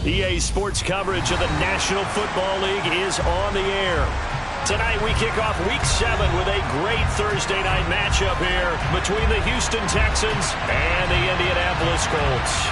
EA Sports coverage of the National Football League is on the air. Tonight we kick off Week 7 with a great Thursday night matchup here between the Houston Texans and the Indianapolis Colts.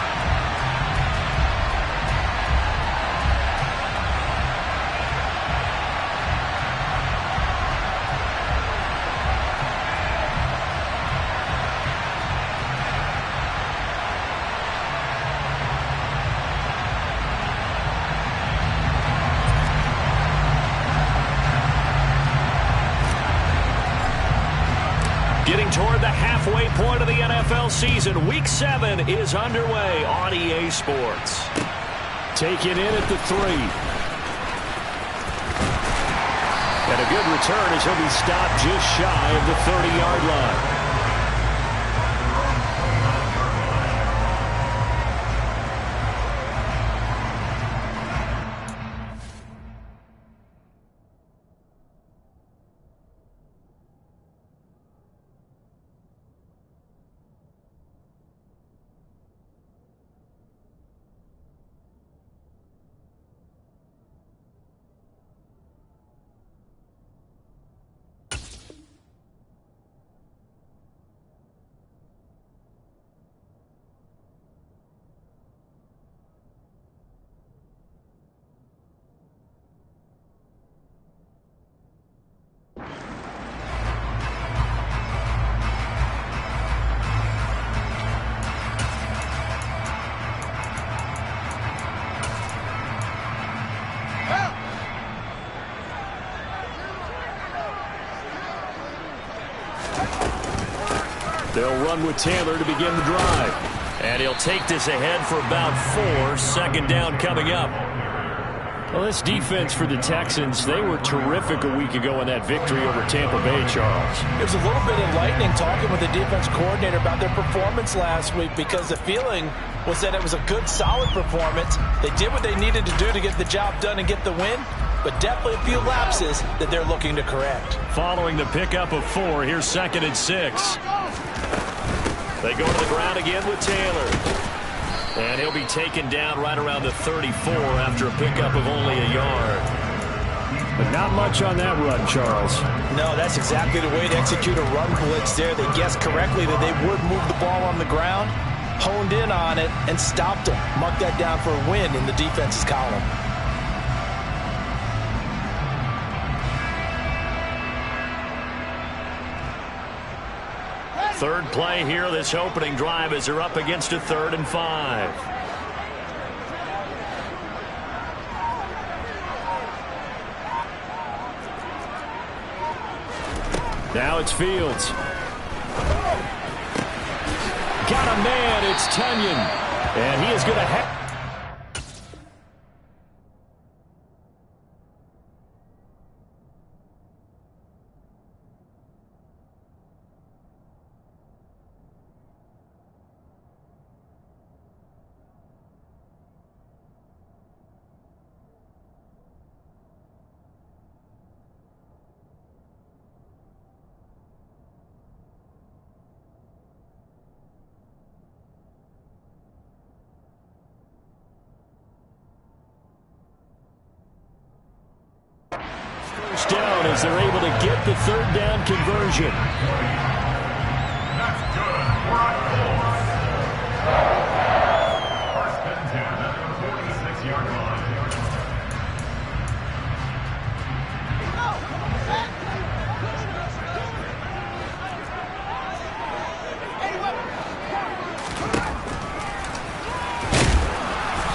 Getting toward the halfway point of the NFL season, Week 7 is underway on EA Sports. Taken in at the 3. And a good return as he'll be stopped just shy of the 30-yard line. They'll run with Taylor to begin the drive. And he'll take this ahead for about 4. Second down coming up. Well, this defense for the Texans, they were terrific a week ago in that victory over Tampa Bay, Charles. It was a little bit enlightening talking with the defense coordinator about their performance last week, because the feeling was that it was a good, solid performance. They did what they needed to do to get the job done and get the win, but definitely a few lapses that they're looking to correct. Following the pickup of 4, here's 2nd and 6. They go to the ground again with Taylor. And he'll be taken down right around the 34 after a pickup of only a yard. But not much on that run, Charles. No, that's exactly the way to execute a run blitz there. They guessed correctly that they would move the ball on the ground, honed in on it, and stopped them. Marked that down for a win in the defense's column. Third play here, this opening drive, as they're up against a 3rd and 5. Now it's Fields. Got a man, it's Tunyon. And he is going to have... down as they're able to get the 3rd down conversion. That's good. We're on 4. First and 10 at the 46-yard line.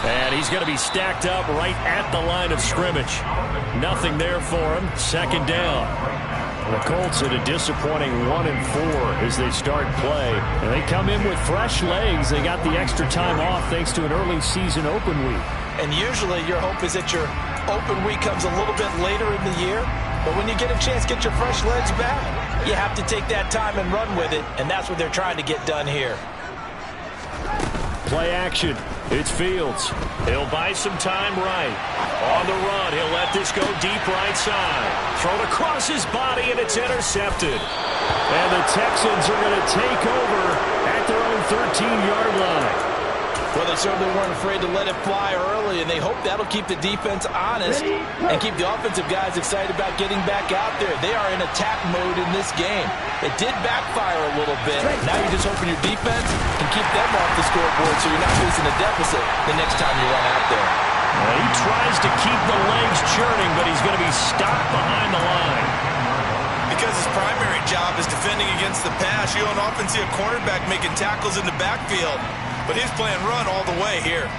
And he's going to be stacked up right at the line of scrimmage. Nothing there for him. 2nd down. The Colts had a disappointing 1-4 as they start play. And they come in with fresh legs. They got the extra time off thanks to an early season open week. And usually your hope is that your open week comes a little bit later in the year. But when you get a chance to get your fresh legs back, you have to take that time and run with it. And that's what they're trying to get done here. Play action. It's Fields. He'll buy some time right. On the run, he'll let this go deep right side. Thrown across his body, and it's intercepted. And the Texans are going to take over at their own 13-yard line. Well, they certainly weren't afraid to let it fly early, and they hope that'll keep the defense honest and keep the offensive guys excited about getting back out there. They are in attack mode in this game. It did backfire a little bit. Now you're just hoping your defense can keep them off the scoreboard so you're not facing a deficit the next time you run out there. Well, he tries to keep the legs churning, but he's going to be stopped behind the line. Because his primary job is defending against the pass, you don't often see a cornerback making tackles in the backfield. But he's playing run all the way here.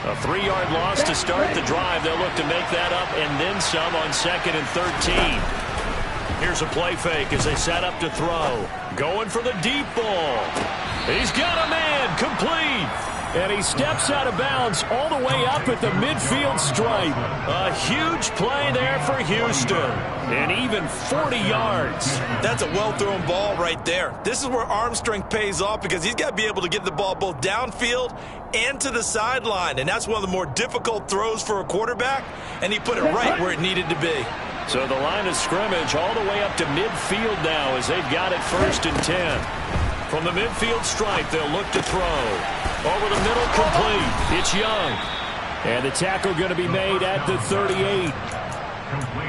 A 3-yard loss to start the drive. They'll look to make that up and then some on 2nd and 13. Here's a play fake as they set up to throw. Going for the deep ball. He's got a man. Complete. And he steps out of bounds all the way up at the midfield stripe. A huge play there for Houston. And even 40 yards. That's a well-thrown ball right there. This is where arm strength pays off because he's got to be able to get the ball both downfield and to the sideline. And that's one of the more difficult throws for a quarterback. And he put it right where it needed to be. So the line of scrimmage all the way up to midfield now as they've got it 1st and 10. From the midfield stripe, they'll look to throw. Over the middle, complete. It's Young. And the tackle going to be made at the 38.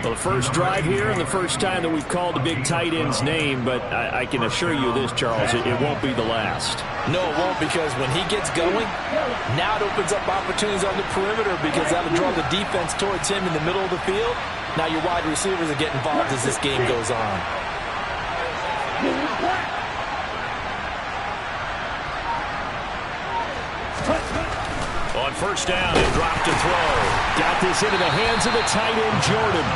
Well, the first drive here and the first time that we've called the big tight end's name, but I can assure you this, Charles, it won't be the last. No, it won't, because when he gets going, now it opens up opportunities on the perimeter because that'll draw the defense towards him in the middle of the field. Now your wide receivers are getting involved as this game goes on. On 1st down and drop to throw. Got this into the hands of the tight end, Jordan.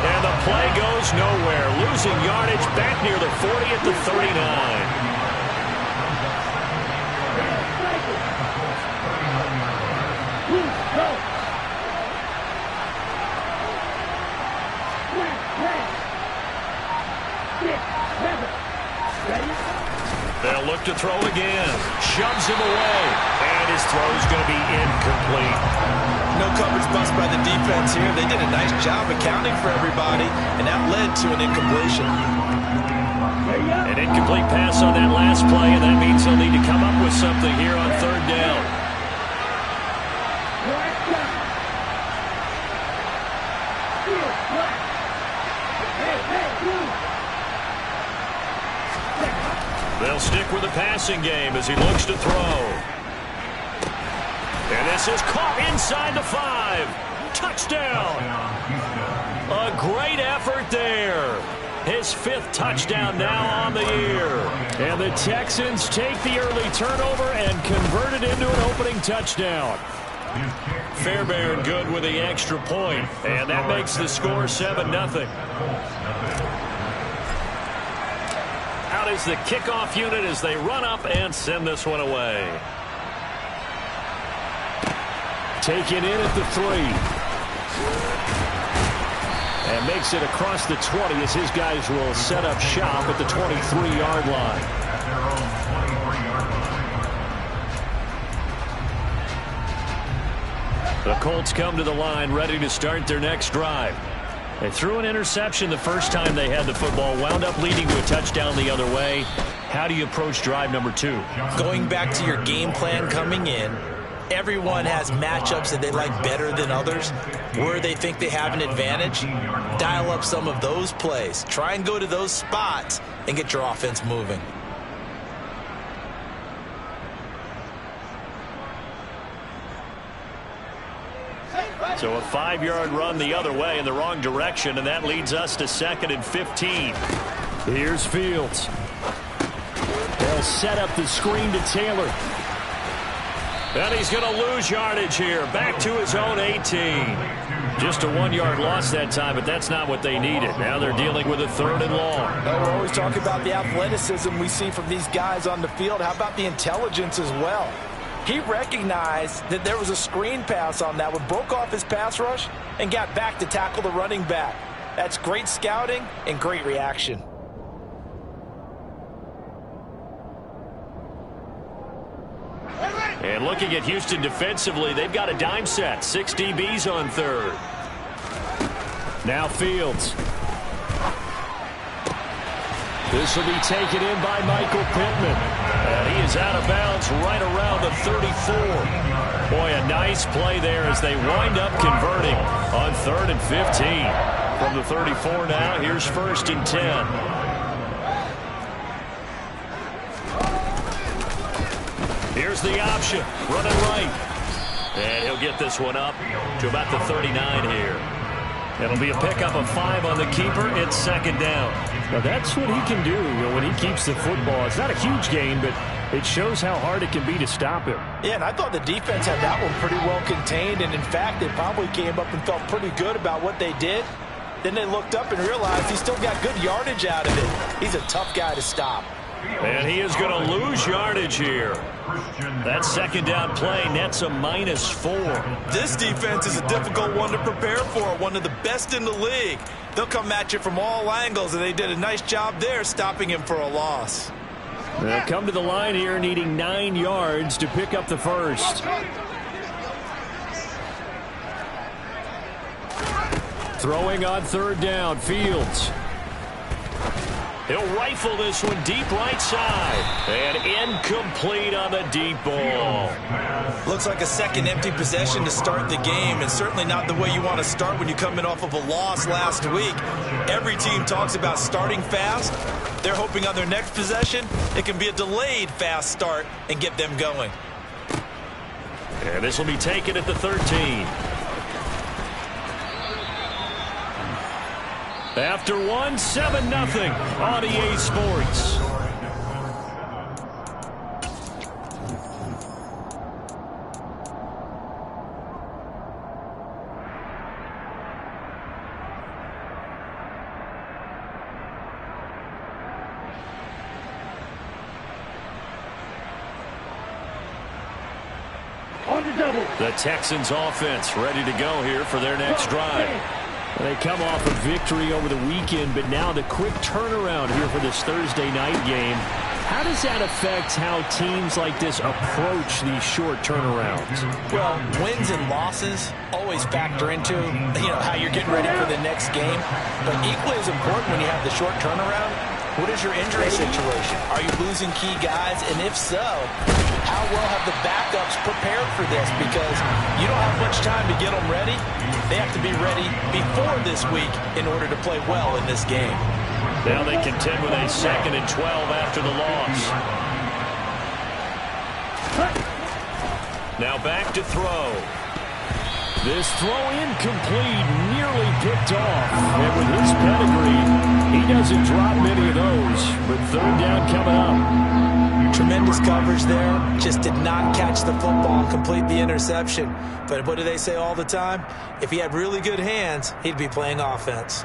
And the play goes nowhere. Losing yardage back near the 40 at the 39. They'll look to throw again. Shoves him away. And his throw's going to be incomplete. No coverage bust by the defense here. They did a nice job accounting for everybody, and that led to an incompletion. An incomplete pass on that last play, and that means they'll need to come up with something here on 3rd down. They'll stick with the passing game as he looks to throw. And this is caught inside the 5. Touchdown. A great effort there. His 5th touchdown now on the year. And the Texans take the early turnover and convert it into an opening touchdown. Fairbairn good with the extra point. And that makes the score 7-0. Out is the kickoff unit as they run up and send this one away. Taken in at the 3. And makes it across the 20 as his guys will set up shop at the 23-yard line. The Colts come to the line ready to start their next drive. They threw an interception the first time they had the football, wound up leading to a touchdown the other way. How do you approach drive number 2? Going back to your game plan coming in, everyone has matchups that they like better than others, where they think they have an advantage. Dial up some of those plays. Try and go to those spots and get your offense moving. So a 5-yard run the other way in the wrong direction, and that leads us to 2nd and 15. Here's Fields. They'll set up the screen to Taylor. And he's going to lose yardage here. Back to his own 18. Just a 1-yard loss that time, but that's not what they needed. Now they're dealing with a 3rd and long. Well, we're always talking about the athleticism we see from these guys on the field. How about the intelligence as well? He recognized that there was a screen pass on that one, broke off his pass rush, and got back to tackle the running back. That's great scouting and great reaction. And looking at Houston defensively, they've got a dime set. 6 DBs on 3rd. Now Fields. This will be taken in by Michael Pittman. And he is out of bounds right around the 34. Boy, a nice play there as they wind up converting on 3rd and 15. From the 34 now, here's 1st and 10. Here's the option, running right. And he'll get this one up to about the 39 here. It'll be a pickup of 5 on the keeper. It's 2nd down. Now that's what he can do, when he keeps the football. It's not a huge gain, but it shows how hard it can be to stop him. Yeah, and I thought the defense had that one pretty well contained. And in fact, they probably came up and felt pretty good about what they did. Then they looked up and realized he still got good yardage out of it. He's a tough guy to stop. And he is going to lose yardage here. That 2nd down play nets a -4. This defense is a difficult one to prepare for, one of the best in the league. They'll come at you from all angles, and they did a nice job there stopping him for a loss. They'll come to the line here needing 9 yards to pick up the first. Throwing on 3rd down, Fields. He'll rifle this one deep right side. And incomplete on the deep ball. Looks like a second empty possession to start the game, and certainly not the way you want to start when you come in off of a loss last week. Every team talks about starting fast. They're hoping on their next possession it can be a delayed fast start and get them going. And this will be taken at the 13. After 1, 7-0 on EA Sports. The Texans offense ready to go here for their next drive. They come off a victory over the weekend, but now the quick turnaround here for this Thursday night game. How does that affect how teams like this approach these short turnarounds? Well, wins and losses always factor into, how you're getting ready for the next game. But equally as important when you have the short turnaround, what is your injury situation? Are you losing key guys? And if so, how well have the backups prepared for this? Because you don't have much time to get them ready. They have to be ready before this week in order to play well in this game. Now they contend with a 2nd and 12 after the loss. Now back to throw. This throw incomplete, nearly picked off. And with his pedigree, he doesn't drop many of those. But 3rd down coming up. Tremendous coverage there. Just did not catch the football and complete the interception. But what do they say all the time? If he had really good hands, he'd be playing offense.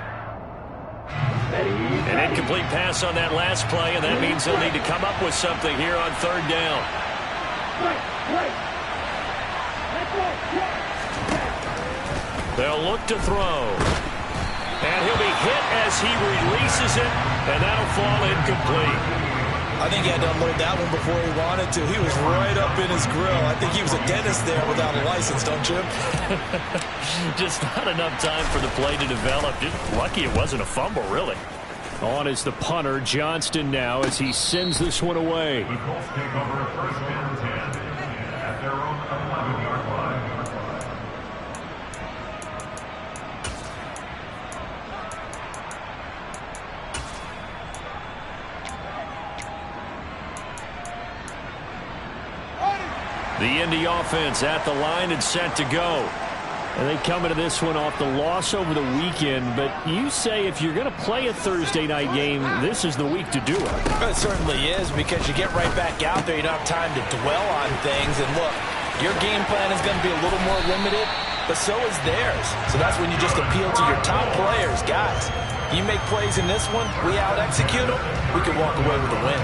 An incomplete pass on that last play, and that means they'll need to come up with something here on 3rd down. They'll look to throw. And he'll be hit as he releases it, and that'll fall incomplete. I think he had to unload that one before he wanted to. He was right up in his grill. I think he was a dentist there without a license, don't you? Just not enough time for the play to develop. Just lucky it wasn't a fumble, really. On is the punter, Johnston, now as he sends this one away. The Colts take over 1st and 10 at their own 11-yard line. The Indy offense at the line and set to go. And they come into this one off the loss over the weekend. But you say if you're going to play a Thursday night game, this is the week to do it. It certainly is, because you get right back out there. You don't have time to dwell on things. And look, your game plan is going to be a little more limited, but so is theirs. So that's when you just appeal to your top players. Guys, you make plays in this one, we out-execute them, we can walk away with a win.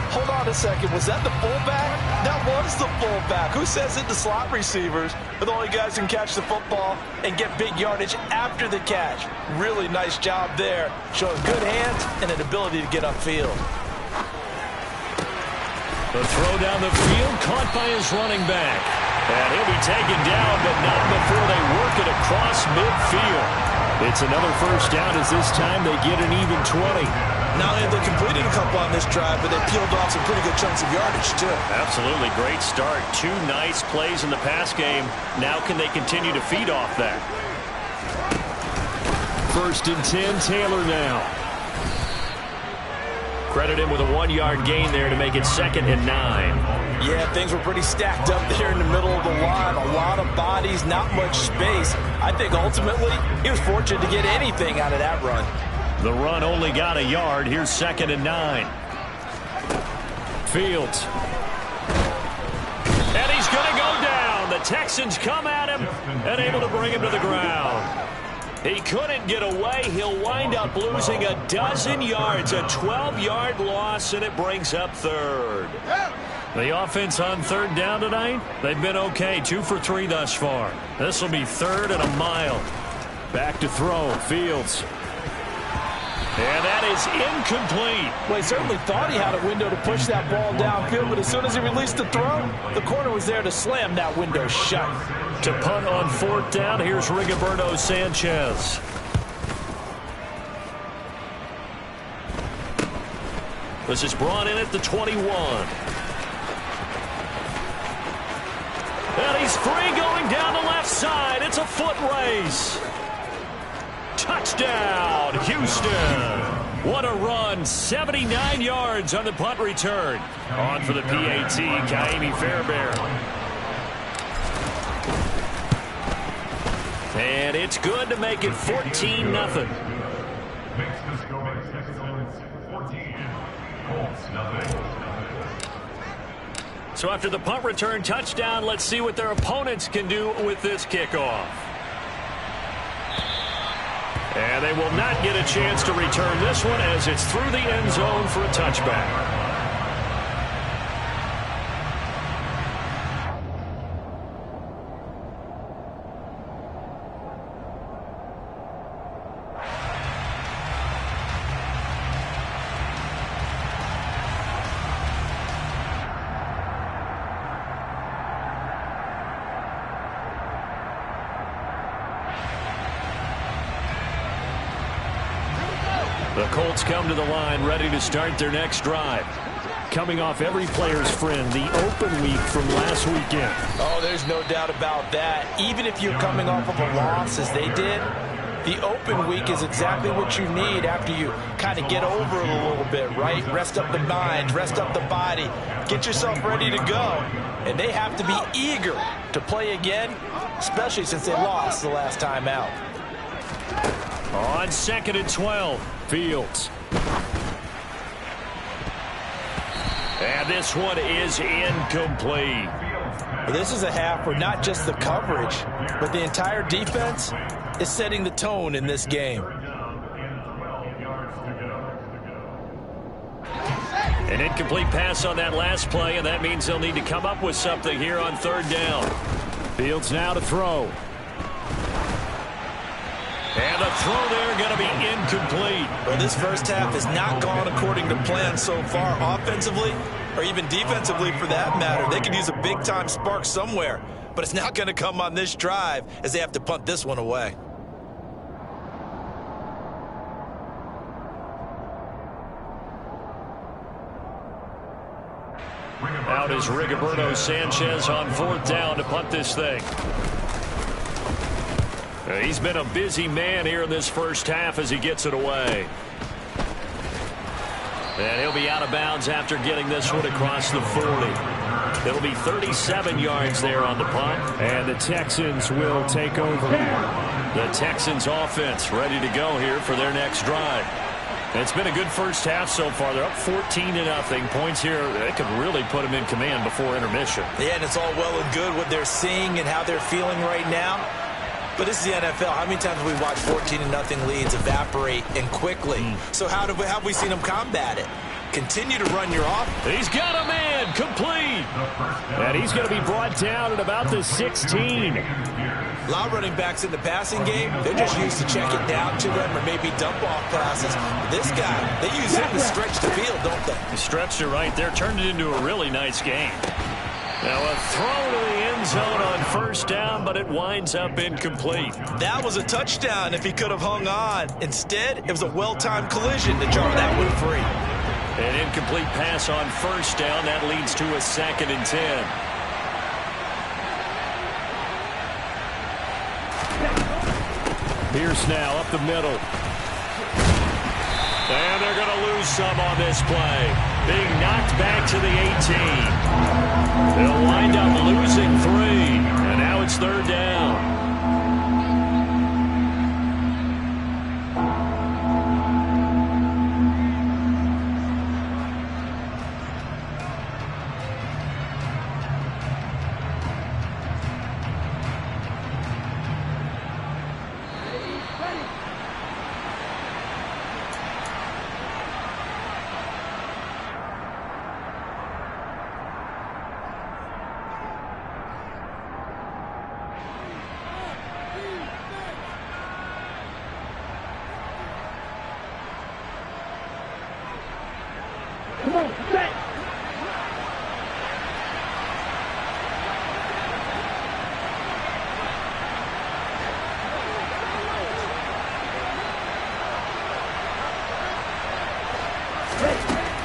Hold on a second. Was that the fullback? That was the fullback. Who says it? The slot receivers are the only guys who can catch the football and get big yardage after the catch. Really nice job there, showing good hands and an ability to get upfield. The throw down the field, caught by his running back. And he'll be taken down, but not before they work it across midfield. It's another 1st down as this time they get an even 20. Not only have they completed a couple on this drive, but they peeled off some pretty good chunks of yardage, too. Absolutely. Great start. 2 nice plays in the pass game. Now can they continue to feed off that? 1st and 10, Taylor now. Credit him with a 1-yard gain there to make it 2nd and 9. Yeah, things were pretty stacked up there in the middle of the line. A lot of bodies, not much space. I think ultimately he was fortunate to get anything out of that run. The run only got a yard. Here's 2nd and 9. Fields. And he's going to go down. The Texans come at him and able to bring him to the ground. He couldn't get away. He'll wind up losing a dozen yards, a 12-yard loss, and it brings up 3rd. The offense on 3rd down tonight, they've been okay. 2 for 3 thus far. This will be 3rd and a mile. Back to throw. Fields. And that is incomplete. Well, he certainly thought he had a window to push that ball downfield, but as soon as he released the throw, the corner was there to slam that window shut. To punt on 4th down, here's Rigoberto Sanchez. This is brought in at the 21. And he's free going down the left side. It's a foot race. Touchdown, Houston. What a run. 79 yards on the punt return. On for the PAT, Kaimi Fairbairn. And it's good to make it 14-0. Makes this go back 14. Colts, nothing. So after the punt return touchdown, let's see what their opponents can do with this kickoff. And they will not get a chance to return this one as it's through the end zone for a touchback. The Colts come to the line ready to start their next drive. Coming off every player's friend, the open week from last weekend. Oh, there's no doubt about that. Even if you're coming off of a loss as they did, the open week is exactly what you need after you kind of get over it a little bit, right? Rest up the mind, rest up the body, get yourself ready to go. And they have to be eager to play again, especially since they lost the last time out. On 2nd and 12, Fields. And this one is incomplete. This is a half where not just the coverage, but the entire defense is setting the tone in this game. An incomplete pass on that last play, and that means they'll need to come up with something here on 3rd down. Fields now to throw. And the throw there going to be incomplete. Well, this first half has not gone according to plan so far offensively or even defensively for that matter. They could use a big-time spark somewhere, but it's not going to come on this drive as they have to punt this one away. Out is Rigoberto Sanchez on 4th down to punt this thing. He's been a busy man here in this first half as he gets it away. And he'll be out of bounds after getting this one across the 40. It'll be 37 yards there on the punt. And the Texans will take over. The Texans offense ready to go here for their next drive. It's been a good first half so far. They're up 14-0. Points here, they could really put them in command before intermission. Yeah, and it's all well and good what they're seeing and how they're feeling right now. But this is the NFL. How many times have we watched 14-0 leads evaporate and quickly? So how have we seen them combat it? Continue to run your offense. He's got a man complete. And he's going to be brought down at about the 16. A lot of running backs in the passing game, they're just used to check it down to them or maybe dump off passes. This guy, they use him to stretch the field, don't they? He stretched it right there, turned it into a really nice game. Now a throw to the end zone on first down, but it winds up incomplete. That was a touchdown if he could have hung on. Instead, it was a well-timed collision to jar that one free. An incomplete pass on first down. That leads to a 2nd and 10. Pierce now up the middle. And they're going to lose some on this play. Being knocked back to the 18. They'll wind up losing 3. And now it's 3rd down.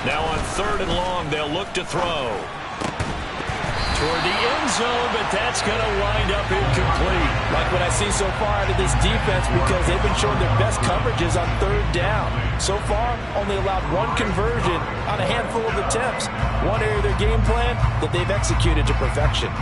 Now on 3rd and long, they'll look to throw. Toward the end zone, but that's going to wind up incomplete. Like what I see so far out of this defense, because they've been showing their best coverages on 3rd down. So far, only allowed 1 conversion on a handful of attempts. One area of their game plan that they've executed to perfection.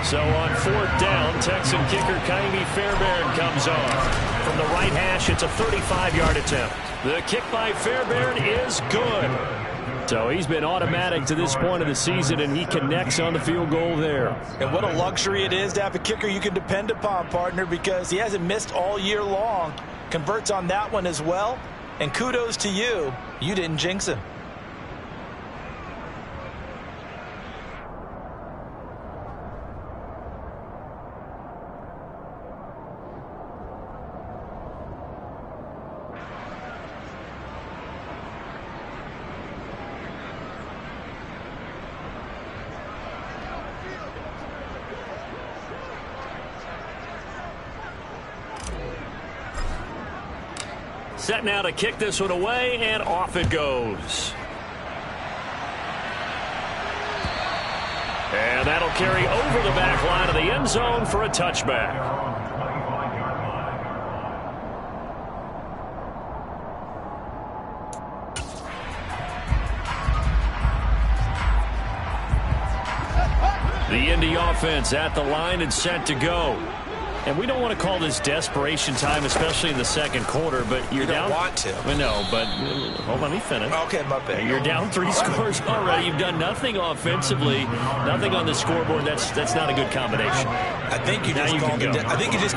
So on 4th down, Texan kicker Kaimi Fairbairn comes off. From the right hash, it's a 35-yard attempt. The kick by Fairbairn is good. So he's been automatic to this point of the season, and he connects on the field goal there. And what a luxury it is to have a kicker you can depend upon, partner, because he hasn't missed all year long. Converts on that one as well. And kudos to you. You didn't jinx him. Set now to kick this one away, and off it goes. And that'll carry over the back line of the end zone for a touchback. The Indy offense at the line and set to go. And we don't want to call this desperation time, especially in the 2nd quarter, but you're down. You don't want to. Well, no, but hold on, let me finish. Okay, my bad. You're down 3 scores already. You've done nothing offensively, nothing on the scoreboard. That's not a good combination. I think you just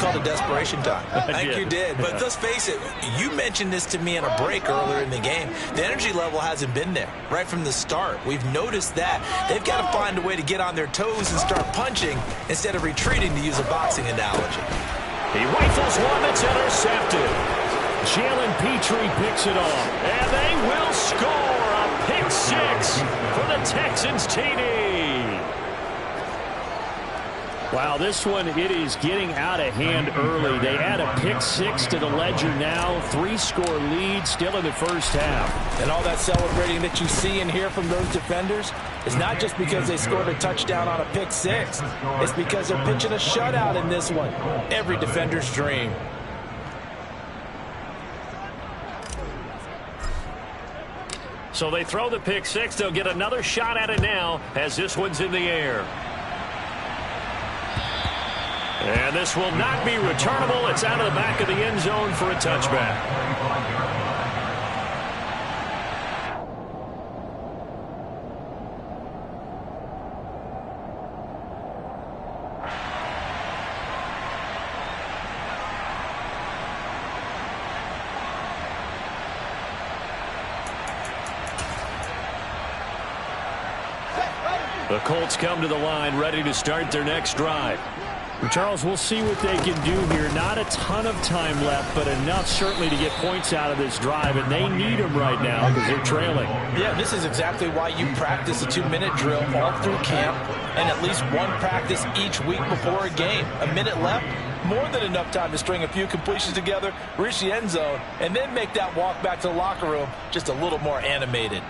called it desperation time. I think you did. But let's face it, you mentioned this to me in a break earlier in the game. The energy level hasn't been there right from the start. We've noticed that. They've got to find a way to get on their toes and start punching instead of retreating, to use a boxing analogy. He rifles one that's intercepted. Jalen Petrie picks it off. And they will score a pick 6 for the Texans TD. Wow, this one, it is getting out of hand early. They add a pick 6 to the ledger now. 3-score lead still in the first half. And all that celebrating that you see and hear from those defenders is not just because they scored a touchdown on a pick 6. It's because they're pitching a shutout in this one. Every defender's dream. So they throw the pick 6. They'll get another shot at it now as this one's in the air. And this will not be returnable. It's out of the back of the end zone for a touchback. The Colts come to the line ready to start their next drive. Charles, we'll see what they can do here. Not a ton of time left, but enough certainly to get points out of this drive, and they need them right now because they're trailing. Yeah, this is exactly why you practice a 2-minute drill all through camp and at least one practice each week before a game. A minute left, more than enough time to string a few completions together, reach the end zone, and then make that walk back to the locker room just a little more animated.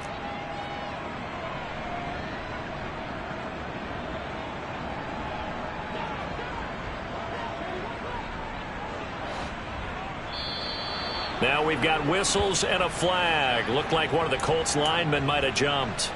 Now we've got whistles and a flag. Looked like one of the Colts linemen might have jumped.